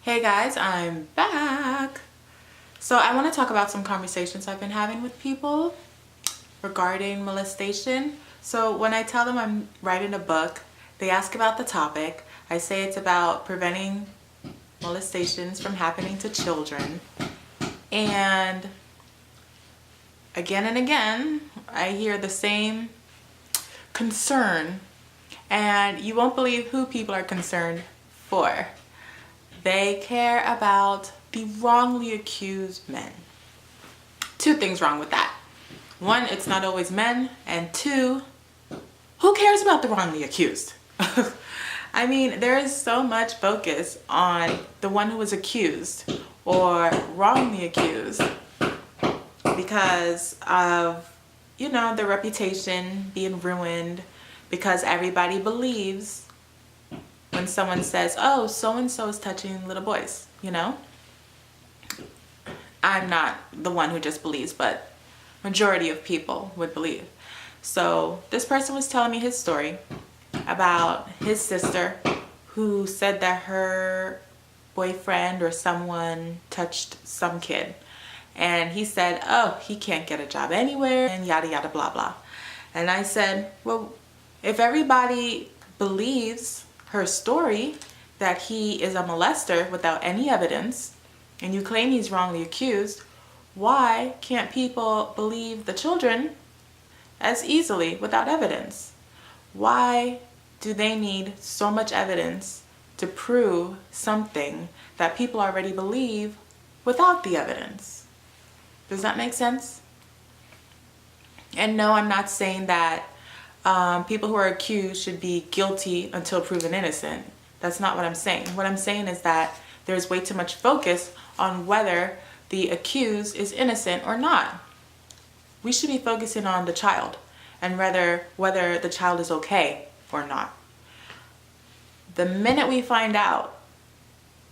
Hey guys, I'm back. So I want to talk about some conversations I've been having with people regarding molestation. So when I tell them I'm writing a book, they ask about the topic. I say it's about preventing molestations from happening to children. And again, I hear the same concern. And you won't believe who people are concerned for. They care about the wrongly accused men. Two things wrong with that. One, it's not always men. And two, who cares about the wrongly accused? I mean, there is so much focus on the one who was accused or wrongly accused because of, their reputation being ruined, because everybody believes when someone says, oh, so-and-so is touching little boys, I'm not the one who just believes, but majority of people would believe. So this person was telling me his story about his sister who said that her boyfriend or someone touched some kid. And he said, oh, he can't get a job anywhere and yada, yada, blah, blah. And I said, well, if everybody believes her story that he is a molester without any evidence, and you claim he's wrongly accused, why can't people believe the children as easily without evidence? Why do they need so much evidence to prove something that people already believe without the evidence? Does that make sense? And no, I'm not saying that people who are accused should be guilty until proven innocent. That's not what I'm saying. What I'm saying is that there's way too much focus on whether the accused is innocent or not. We should be focusing on the child and whether the child is okay or not. The minute we find out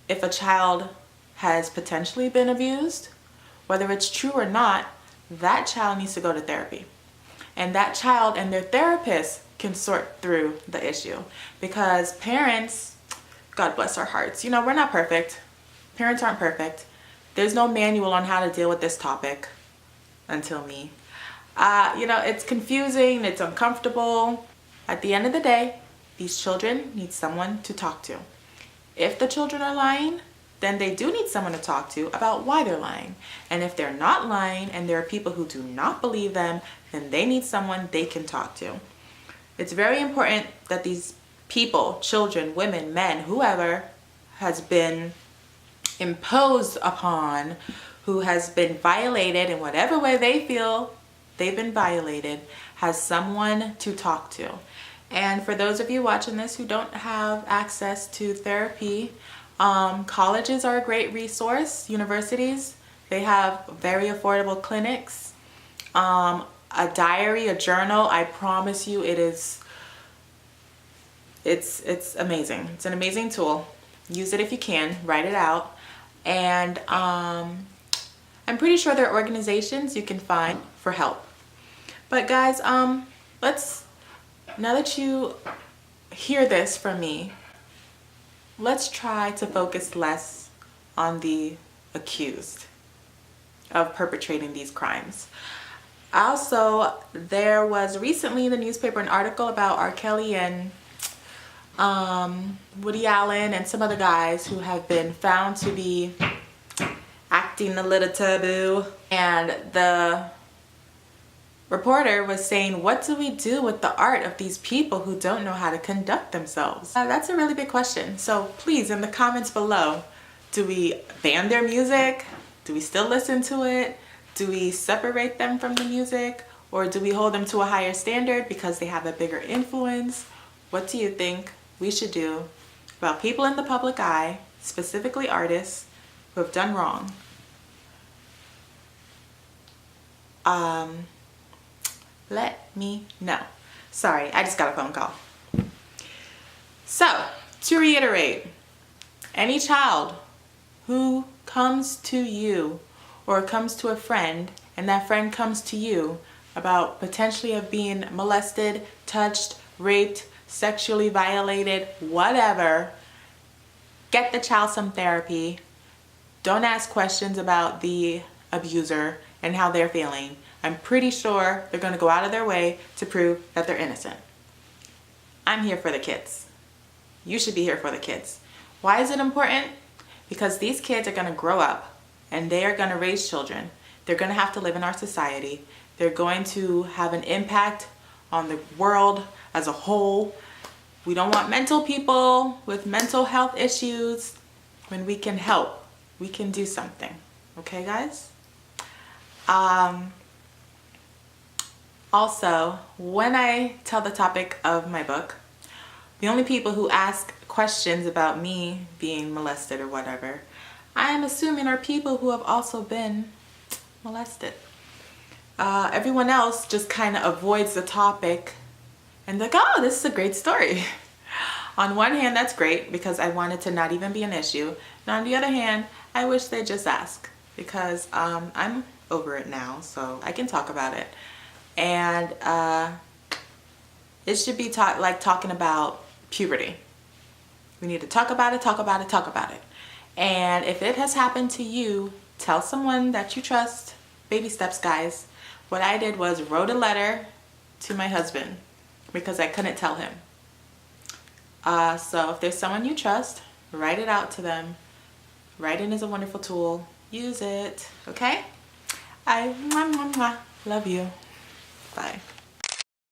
if a child has potentially been abused, whether it's true or not, that child needs to go to therapy. And that child and their therapist can sort through the issue. Because parents, God bless our hearts, we're not perfect. Parents aren't perfect. There's no manual on how to deal with this topic until me. It's confusing, it's uncomfortable. At the end of the day, these children need someone to talk to. If the children are lying, then they do need someone to talk to about why they're lying. And if they're not lying and there are people who do not believe them, then they need someone they can talk to. It's very important that these people, children, women, men, whoever has been imposed upon, who has been violated in whatever way they feel they've been violated, has someone to talk to. And for those of you watching this who don't have access to therapy, colleges are a great resource. Universities, they have very affordable clinics. A diary, a journal, I promise you it's amazing. It's an amazing tool. Use it if you can, write it out. And I'm pretty sure there are organizations you can find for help. But guys, now that you hear this from me, let's try to focus less on the accused of perpetrating these crimes. Also, there was recently in the newspaper an article about R. Kelly and Woody Allen and some other guys who have been found to be acting a little taboo. And the reporter was saying, what do we do with the art of these people who don't know how to conduct themselves? That's a really big question. So please, in the comments below, do we ban their music? Do we still listen to it? Do we separate them from the music? Or do we hold them to a higher standard because they have a bigger influence? What do you think we should do about people in the public eye, specifically artists, who have done wrong? Let me know. Sorry, I just got a phone call. So, to reiterate, any child who comes to you or comes to a friend and that friend comes to you about potentially of being molested, touched, raped, sexually violated, whatever, Get the child some therapy. Don't ask questions about the abuser and how they're feeling. I'm pretty sure they're going to go out of their way to prove that they're innocent. I'm here for the kids. You should be here for the kids. Why is it important? Because these kids are going to grow up and they are going to raise children. They're going to have to live in our society. They're going to have an impact on the world as a whole. We don't want mental people with mental health issues. When we can help, we can do something. Okay, guys? Also, when I tell the topic of my book, the only people who ask questions about me being molested or whatever, I am assuming are people who have also been molested. Everyone else just kind of avoids the topic and like, oh, this is a great story. On one hand, that's great because I want it to not even be an issue. And on the other hand, I wish they'd just ask because I'm over it now, so I can talk about it. And it should be like talking about puberty. We need to talk about it, talk about it, talk about it. And if it has happened to you, tell someone that you trust. Baby steps, guys. What I did was wrote a letter to my husband because I couldn't tell him. So if there's someone you trust, write it out to them. Writing is a wonderful tool. Use it, okay? I love you. Bye.